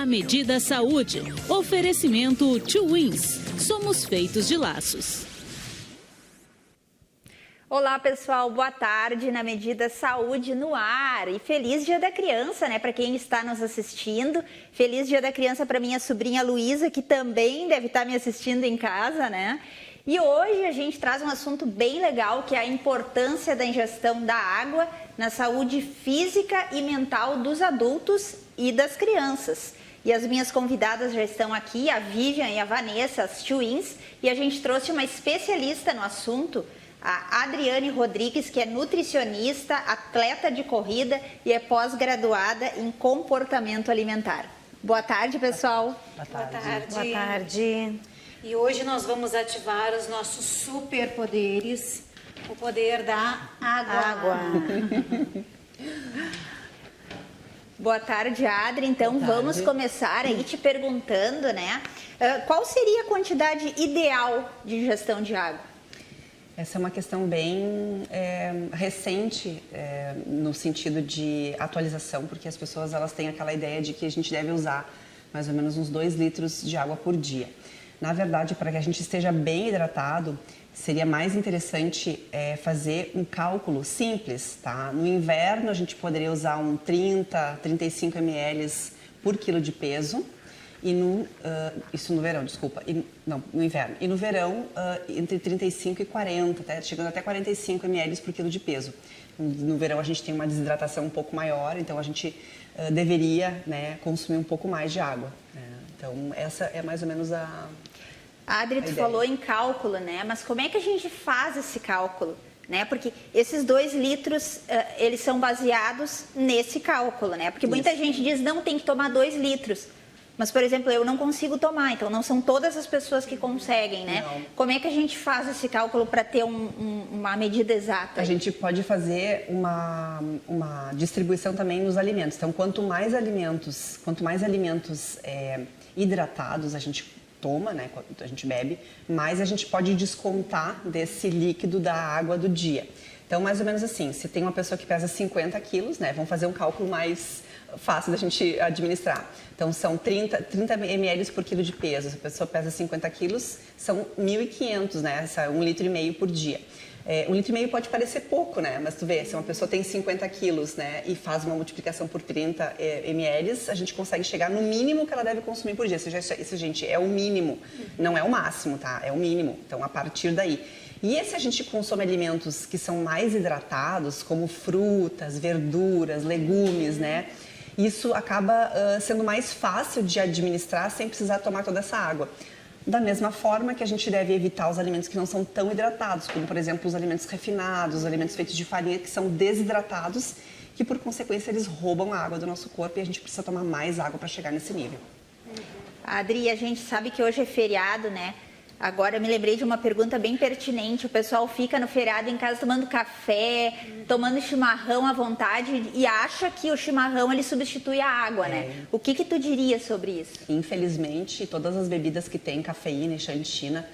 Na Medida Saúde, oferecimento Two Wins. Somos feitos de laços. Olá pessoal, boa tarde na Medida Saúde no ar e feliz Dia da Criança, né, para quem está nos assistindo. Feliz Dia da Criança para minha sobrinha Luísa, que também deve estar me assistindo em casa, né? E hoje a gente traz um assunto bem legal, que é a importância da ingestão da água na saúde física e mental dos adultos e das crianças. E as minhas convidadas já estão aqui, a Vivian e a Vanessa, as Twins, e a gente trouxe uma especialista no assunto, a Adriane Rodrigues, que é nutricionista, atleta de corrida e é pós-graduada em comportamento alimentar. Boa tarde, pessoal. Boa tarde. Boa tarde. Boa tarde. E hoje nós vamos ativar os nossos superpoderes, o poder da água. Boa tarde, Adri. Então, vamos começar aí te perguntando, né? Qual seria a quantidade ideal de ingestão de água? Essa é uma questão bem recente no sentido de atualização, porque as pessoas elas têm aquela ideia de que a gente deve usar mais ou menos uns 2 litros de água por dia. Na verdade, para que a gente esteja bem hidratado, seria mais interessante fazer um cálculo simples, tá? No inverno, a gente poderia usar 35 ml por quilo de peso. E isso no verão, desculpa, no inverno. E no verão, entre 35 e 40, chegando até 45 ml por quilo de peso. No verão a gente tem uma desidratação um pouco maior, então a gente deveria, né, consumir um pouco mais de água. Né? Então essa é mais ou menos a Adri, tu falou em cálculo, né? Mas como é que a gente faz esse cálculo? Né? Porque esses 2 litros, eles são baseados nesse cálculo, né? Porque muita gente diz, não, tem que tomar 2 litros. Mas, por exemplo, eu não consigo tomar, então não são todas as pessoas que conseguem, né? Não. Como é que a gente faz esse cálculo para ter uma medida exata? A gente pode fazer uma distribuição também nos alimentos. Então, quanto mais alimentos hidratados a gente toma, né? Quanto a gente bebe, mais a gente pode descontar desse líquido da água do dia. Então, mais ou menos assim, se tem uma pessoa que pesa 50 quilos, né? Vamos fazer um cálculo mais fácil da gente administrar. Então, são 30 ml por quilo de peso. Se a pessoa pesa 50 quilos, são 1.500, né? 1,5 litro por dia. 1,5 litro pode parecer pouco, né? Mas tu vê, se uma pessoa tem 50 quilos, né? E faz uma multiplicação por 30 ml, a gente consegue chegar no mínimo que ela deve consumir por dia. Isso, gente, é o mínimo. Não é o máximo, tá? É o mínimo. Então, a partir daí. E se a gente consome alimentos que são mais hidratados, como frutas, verduras, legumes, né? Isso acaba sendo mais fácil de administrar sem precisar tomar toda essa água. Da mesma forma que a gente deve evitar os alimentos que não são tão hidratados, como, por exemplo, os alimentos refinados, os alimentos feitos de farinha que são desidratados, que, por consequência, eles roubam a água do nosso corpo e a gente precisa tomar mais água para chegar nesse nível. Adri, a gente sabe que hoje é feriado, né? Agora eu me lembrei de uma pergunta bem pertinente. O pessoal fica no feriado em casa tomando café, tomando chimarrão à vontade e acha que o chimarrão ele substitui a água, né? O que tu diria sobre isso? Infelizmente, todas as bebidas que têm cafeína e xantina,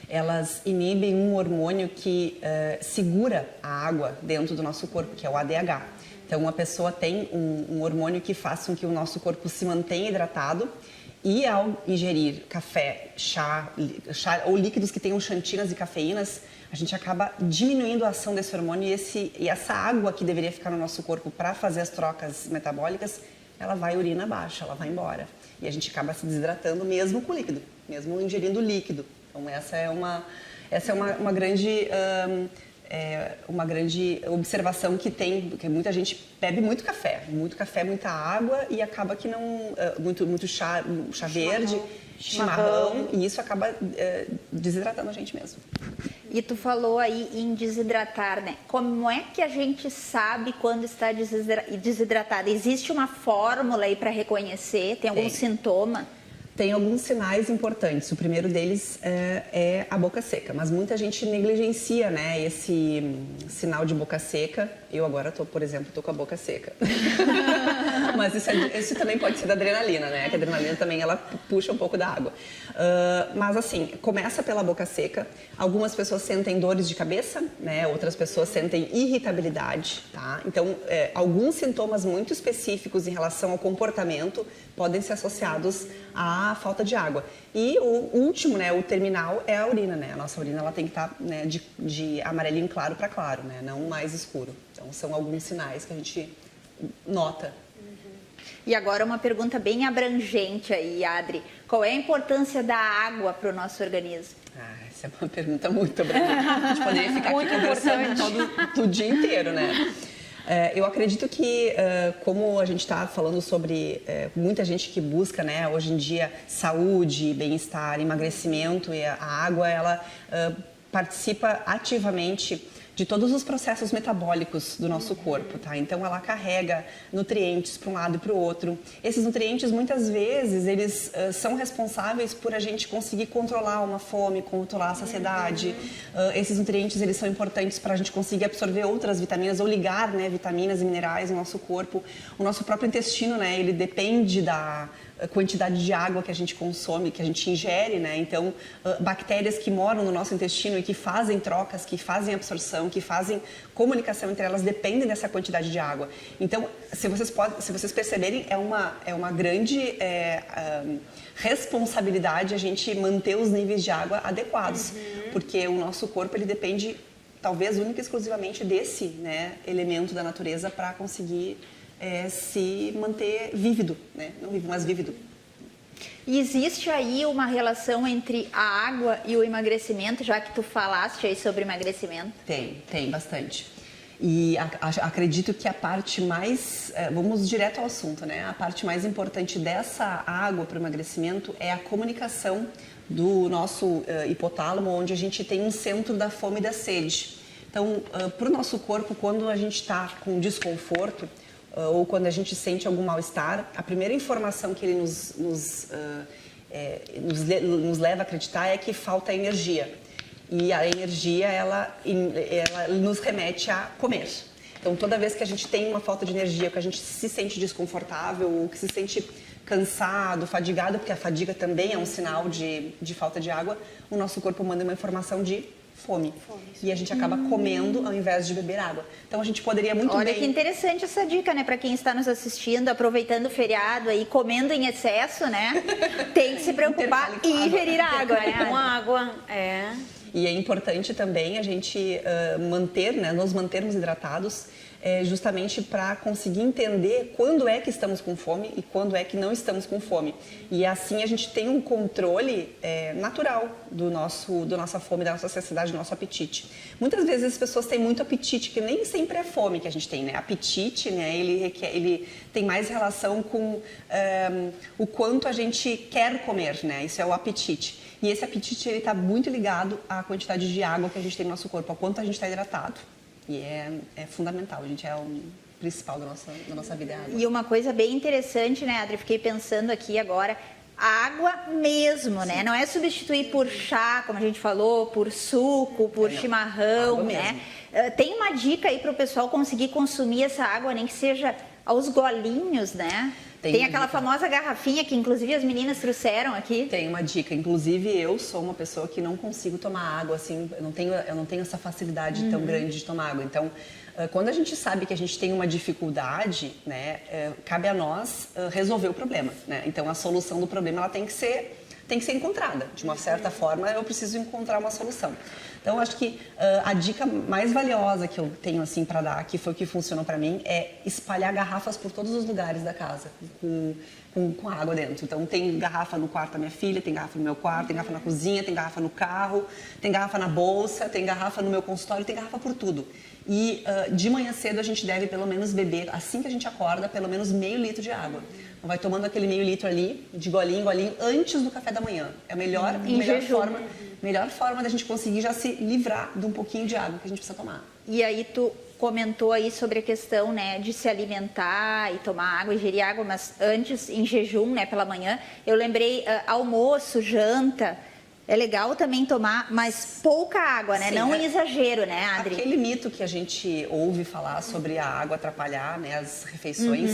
elas inibem um hormônio que segura a água dentro do nosso corpo, que é o ADH. Então, uma pessoa tem um hormônio que faz com que o nosso corpo se mantenha hidratado. E ao ingerir café, chá ou líquidos que tenham xantinas e cafeínas, a gente acaba diminuindo a ação desse hormônio e essa água que deveria ficar no nosso corpo para fazer as trocas metabólicas, ela vai urina abaixo, ela vai embora. E a gente acaba se desidratando mesmo com líquido, mesmo ingerindo líquido. Então essa é uma grande observação que tem, porque muita gente bebe muito café, muita água e acaba que não muito chá verde, chimarrão, e isso acaba desidratando a gente mesmo. E tu falou aí em desidratar, né? Como é que a gente sabe quando está desidratada? Existe uma fórmula aí para reconhecer? Tem algum sintoma? Tem alguns sinais importantes. O primeiro deles é a boca seca, mas muita gente negligencia, né, esse sinal de boca seca. Eu agora, por exemplo, tô com a boca seca. Mas isso também pode ser da adrenalina, né? Que a adrenalina também, ela puxa um pouco da água. Mas assim, começa pela boca seca. Algumas pessoas sentem dores de cabeça, né? Outras pessoas sentem irritabilidade, tá? Então, alguns sintomas muito específicos em relação ao comportamento podem ser associados à falta de água. E o último, né, o terminal, é a urina, né? A nossa urina, ela tem que estar, né, de amarelinho claro para claro, né? Não mais escuro. Então, são alguns sinais que a gente nota. E agora uma pergunta bem abrangente aí, Adri. Qual é a importância da água para o nosso organismo? Essa é uma pergunta muito abrangente. A gente poderia ficar aqui conversando o dia inteiro, né? Eu acredito que, como a gente está falando sobre muita gente que busca, né, hoje em dia, saúde, bem-estar, emagrecimento, e a água, ela participa ativamente de todos os processos metabólicos do nosso corpo, tá? Então, ela carrega nutrientes para um lado e para o outro. Esses nutrientes, muitas vezes, eles são responsáveis por a gente conseguir controlar uma fome, controlar a saciedade. Esses nutrientes, eles são importantes para a gente conseguir absorver outras vitaminas ou ligar, né, vitaminas e minerais no nosso corpo. O nosso próprio intestino, né, ele depende da quantidade de água que a gente consome, que a gente ingere, né? Então, bactérias que moram no nosso intestino e que fazem trocas, que fazem absorção, que fazem comunicação entre elas, dependem dessa quantidade de água. Então, se vocês perceberem, é uma grande responsabilidade a gente manter os níveis de água adequados, porque o nosso corpo, ele depende, talvez, única e exclusivamente desse, né, elemento da natureza para conseguir se manter vívido, né? Não vivo, mas vívido. E existe aí uma relação entre a água e o emagrecimento, já que tu falaste aí sobre emagrecimento? Tem bastante. E acredito que a parte mais, vamos direto ao assunto, né? A parte mais importante dessa água para o emagrecimento é a comunicação do nosso hipotálamo, onde a gente tem um centro da fome e da sede. Então, para o nosso corpo, quando a gente está com desconforto, ou quando a gente sente algum mal-estar, a primeira informação que ele nos leva a acreditar é que falta energia. E a energia, ela nos remete a comer. Então, toda vez que a gente tem uma falta de energia, que a gente se sente desconfortável, ou que se sente cansado, fadigado, porque a fadiga também é um sinal de falta de água, o nosso corpo manda uma informação de fome. E a gente acaba comendo ao invés de beber água. Então a gente poderia muito bem... Olha que interessante essa dica, né? Para quem está nos assistindo, aproveitando o feriado aí, comendo em excesso, né? Tem que se preocupar e ingerir água, né? Com água, E é importante também a gente nos mantermos hidratados, justamente para conseguir entender quando é que estamos com fome e quando é que não estamos com fome. E assim a gente tem um controle natural da nossa fome, da nossa saciedade, do nosso apetite. Muitas vezes as pessoas têm muito apetite, que nem sempre é fome que a gente tem, né? Apetite, né? Ele tem mais relação com o quanto a gente quer comer, né? Isso é o apetite. E esse apetite, ele está muito ligado à quantidade de água que a gente tem no nosso corpo, a quanto a gente está hidratado. E é fundamental, a gente é o principal da nossa vida. É a água. E uma coisa bem interessante, né, Adri? Fiquei pensando aqui agora, a água mesmo, né? Não é substituir por chá, como a gente falou, por suco, por chimarrão, né? Tem uma dica aí para o pessoal conseguir consumir essa água, nem que seja aos golinhos, né? Tem aquela famosa garrafinha que, inclusive, as meninas trouxeram aqui. Tem uma dica. Inclusive, eu sou uma pessoa que não consigo tomar água, assim, eu não tenho essa facilidade tão grande de tomar água. Então, quando a gente sabe que a gente tem uma dificuldade, né, cabe a nós resolver o problema, né? Então, a solução do problema, ela tem que ser encontrada. De uma certa forma, eu preciso encontrar uma solução. Então, acho que a dica mais valiosa que eu tenho assim para dar, que foi o que funcionou para mim, é espalhar garrafas por todos os lugares da casa, com água dentro. Então, tem garrafa no quarto da minha filha, tem garrafa no meu quarto, tem garrafa na cozinha, tem garrafa no carro, tem garrafa na bolsa, tem garrafa no meu consultório, tem garrafa por tudo. E de manhã cedo a gente deve pelo menos beber, assim que a gente acorda, pelo menos meio litro de água. Então, vai tomando aquele meio litro ali, de golinho em golinho, antes do café da manhã. É a melhor forma da gente conseguir já se livrar de um pouquinho de água que a gente precisa tomar. E aí tu comentou aí sobre a questão, né, de se alimentar e tomar água, ingerir água, mas antes em jejum, né, pela manhã. Eu lembrei almoço, janta, é legal também tomar, mas pouca água, né? Sim, Não em exagero, né, Adri? Aquele mito que a gente ouve falar sobre a água atrapalhar, né, as refeições,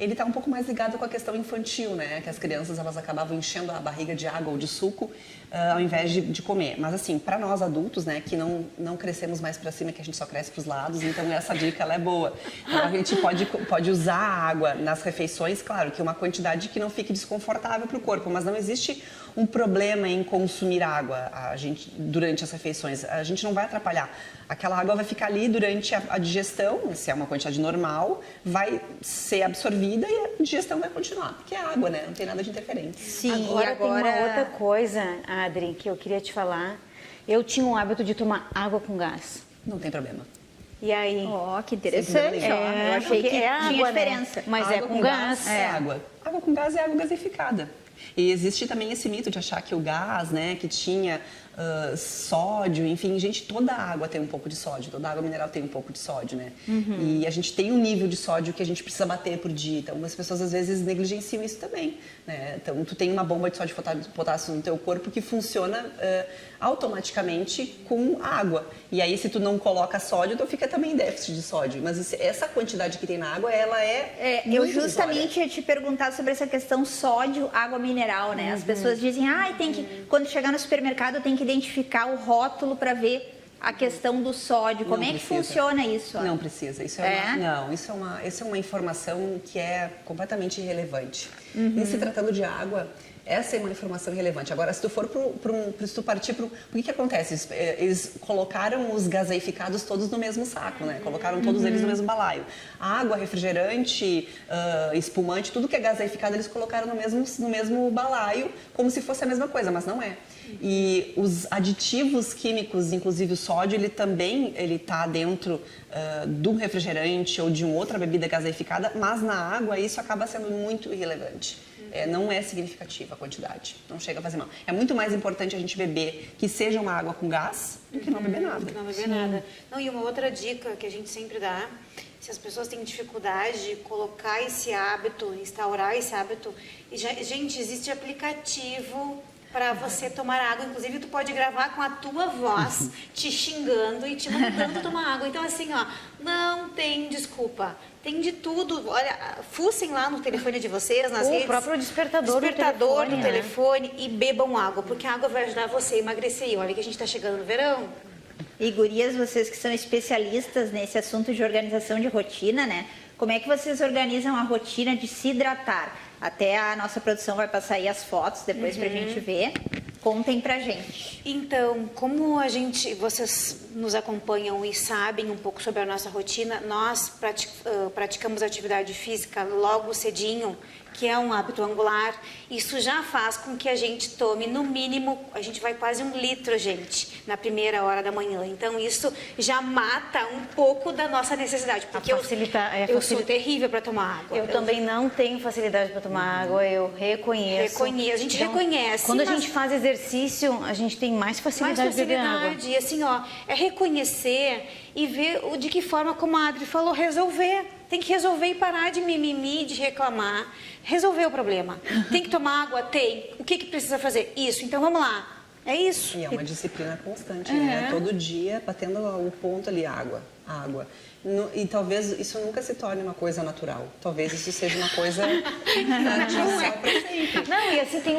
ele está um pouco mais ligado com a questão infantil, né? Que as crianças, elas acabavam enchendo a barriga de água ou de suco ao invés de comer. Mas assim, para nós adultos, né, que não crescemos mais para cima, que a gente só cresce para os lados, então essa dica ela é boa. Então a gente pode usar a água nas refeições, claro, que é uma quantidade que não fique desconfortável para o corpo, mas não existe um problema em consumir água durante as refeições. A gente não vai atrapalhar. Aquela água vai ficar ali durante a digestão, se é uma quantidade normal, vai ser absorvida e a digestão vai continuar, porque é água, né? Não tem nada de interferente. Sim, Agora tem uma outra coisa, Adri, que eu queria te falar. Eu tinha um hábito de tomar água com gás. Não tem problema. E aí? Ó, que interessante, ó. Eu achei que tinha diferença. Né? Mas água com gás. É água. Água com gás é água gasificada. E existe também esse mito de achar que o gás, né, que tinha sódio, enfim, gente, toda água tem um pouco de sódio, toda água mineral tem um pouco de sódio, né? E a gente tem um nível de sódio que a gente precisa bater por dia, então as pessoas às vezes negligenciam isso também, né? Então tu tem uma bomba de sódio e potássio no teu corpo que funciona automaticamente com água, e aí se tu não coloca sódio, tu fica também em déficit de sódio, mas essa quantidade que tem na água, ela eu justamente ia te perguntar sobre essa questão sódio, água mineral, né? As pessoas dizem, quando chegar no supermercado tem que identificar o rótulo para ver a questão do sódio. Como é que funciona isso? Não precisa. Isso é uma informação que é completamente irrelevante. Em se tratando de água, essa é uma informação relevante. Agora, se tu for se tu partir para o que acontece? Eles colocaram os gaseificados todos no mesmo saco, né? Colocaram todos eles no mesmo balaio. Água, refrigerante, espumante, tudo que é gaseificado, eles colocaram no mesmo balaio, como se fosse a mesma coisa, mas não é. E os aditivos químicos, inclusive o sódio, ele também está dentro do refrigerante ou de uma outra bebida gaseificada, mas na água isso acaba sendo muito irrelevante. Não é significativa a quantidade, não chega a fazer mal. É muito mais importante a gente beber que seja uma água com gás do que não beber nada. Não beber nada. Não, e uma outra dica que a gente sempre dá, se as pessoas têm dificuldade de colocar esse hábito, instaurar esse hábito, gente, existe aplicativo para você tomar água, inclusive tu pode gravar com a tua voz te xingando e te mandando tomar água. Então assim, ó, não tem desculpa. Tem de tudo. Olha, fucem lá no telefone de vocês, nas redes. O próprio despertador do telefone e bebam água, porque a água vai ajudar você a emagrecer. E olha que a gente está chegando no verão. E gurias, vocês que são especialistas nesse assunto de organização de rotina, né? Como é que vocês organizam a rotina de se hidratar? Até a nossa produção vai passar aí as fotos depois pra gente ver. Contem pra gente. Então, como vocês nos acompanham e sabem um pouco sobre a nossa rotina, nós praticamos atividade física logo cedinho, que é um hábito angular. Isso já faz com que a gente tome, no mínimo, a gente vai quase 1 litro, gente, na primeira hora da manhã. Então, isso já mata um pouco da nossa necessidade, porque eu sou terrível para tomar água. Eu também não tenho facilidade para tomar água, eu reconheço. A gente reconhece. Quando a gente faz exercício, a gente tem mais facilidade de beber água. E assim, ó, é reconhecer e ver de que forma, como a Adri falou, resolver. Tem que resolver e parar de mimimi, de reclamar. Resolver o problema. Tem que tomar água? Tem. O que precisa fazer? Isso. Então, vamos lá. É isso. E é uma disciplina constante, né? Todo dia, batendo o ponto ali, água. E talvez isso nunca se torne uma coisa natural. Talvez isso seja uma coisa natural para sempre. Não, e assim tem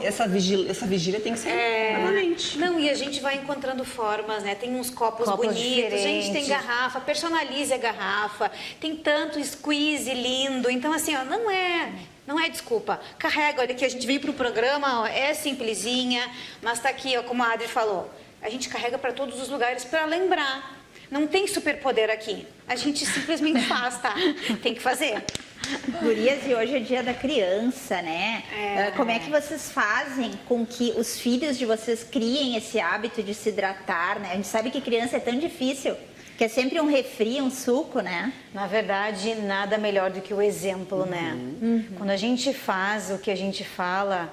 essa vigília tem que ser permanente. Não, e a gente vai encontrando formas, né? Tem uns copos bonitos, diferentes. Gente, tem garrafa, personalize a garrafa, tem tanto squeeze lindo. Então, assim, ó, não é desculpa. Carrega, olha aqui, a gente veio para o programa, ó, é simplesinha, mas tá aqui, ó, como a Adri falou, a gente carrega para todos os lugares para lembrar. Não tem superpoder aqui. A gente simplesmente faz, tá? Tem que fazer. Gurias, e hoje é dia da criança, né? Como é que vocês fazem com que os filhos de vocês criem esse hábito de se hidratar, né? A gente sabe que criança é tão difícil, que é sempre um refri, um suco, né? Na verdade, nada melhor do que o exemplo, né? Quando a gente faz o que a gente fala,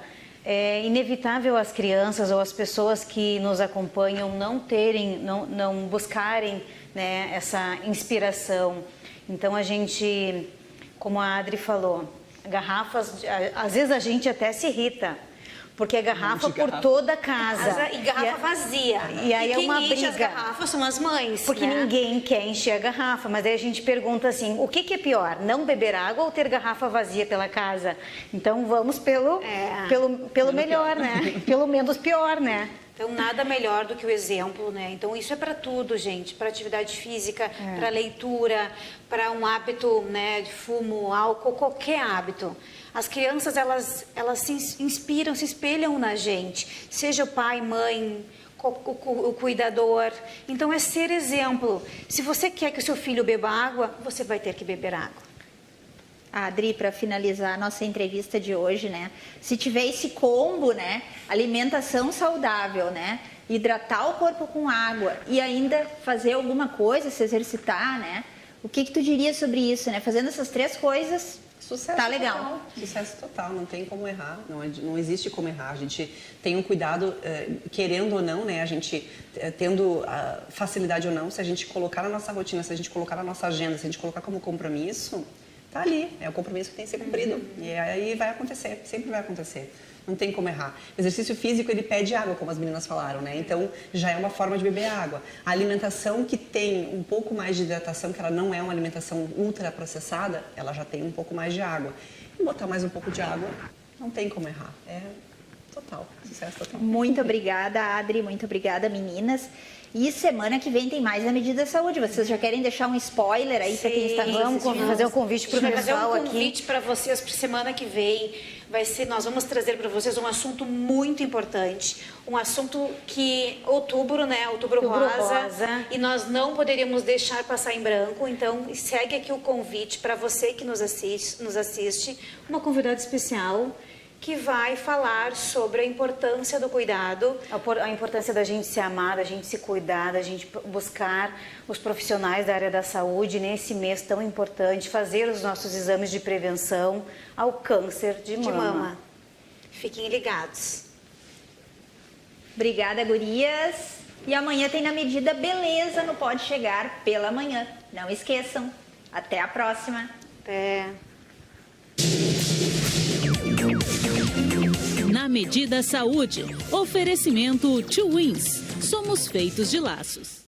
é inevitável as crianças ou as pessoas que nos acompanham não buscarem, né, essa inspiração. Então a gente, como a Adri falou, garrafas, às vezes a gente até se irrita, porque é garrafa por toda a casa. E garrafa vazia. E aí é uma quem enche briga. as garrafas são as mães, Porque né? ninguém quer encher a garrafa, mas aí a gente pergunta assim, o que é pior, não beber água ou ter garrafa vazia pela casa? Então vamos pelo melhor, né? Pelo menos pior, né? Então, nada melhor do que o exemplo, né? Então, isso é para tudo, gente. Para atividade física, para leitura, para um hábito, né, de fumo, álcool, qualquer hábito. As crianças, elas se inspiram, se espelham na gente. Seja o pai, mãe, o cuidador. Então, é ser exemplo. Se você quer que o seu filho beba água, você vai ter que beber água. Adri, para finalizar a nossa entrevista de hoje, né? Se tiver esse combo, né? Alimentação saudável, né? Hidratar o corpo com água e ainda fazer alguma coisa, se exercitar, né? O que tu diria sobre isso, né? Fazendo essas 3 coisas, Sucesso tá legal. Total, sucesso total, não tem como errar, não existe como errar. A gente tem um cuidado, querendo ou não, né? A gente tendo facilidade ou não, se a gente colocar na nossa rotina, se a gente colocar na nossa agenda, se a gente colocar como compromisso, tá ali, é o compromisso que tem que ser cumprido. E aí vai acontecer, sempre vai acontecer. Não tem como errar. O exercício físico, ele pede água, como as meninas falaram, né? Então, já é uma forma de beber água. A alimentação que tem um pouco mais de hidratação, que ela não é uma alimentação ultraprocessada, ela já tem um pouco mais de água. E botar mais um pouco de água, não tem como errar. É total, sucesso total. Muito obrigada, Adri. Muito obrigada, meninas. E semana que vem tem mais na Medida Saúde. Vocês já querem deixar um spoiler aí para quem está nos Vamos assistindo? fazer um convite para o pessoal fazer um aqui. convite para vocês para semana que vem. Nós vamos trazer para vocês um assunto muito importante, um assunto que outubro, né? Outubro rosa, e nós não poderíamos deixar passar em branco. Então segue aqui o convite para você que nos assiste, uma convidada especial que vai falar sobre a importância do cuidado. A importância da gente se amar, da gente se cuidar, da gente buscar os profissionais da área da saúde nesse mês tão importante, fazer os nossos exames de prevenção ao câncer de mama. Fiquem ligados. Obrigada, gurias. E amanhã tem Na Medida Beleza no Pode Chegar pela manhã. Não esqueçam. Até a próxima. Até. Na Medida Saúde, oferecimento Two Wins. Somos feitos de laços.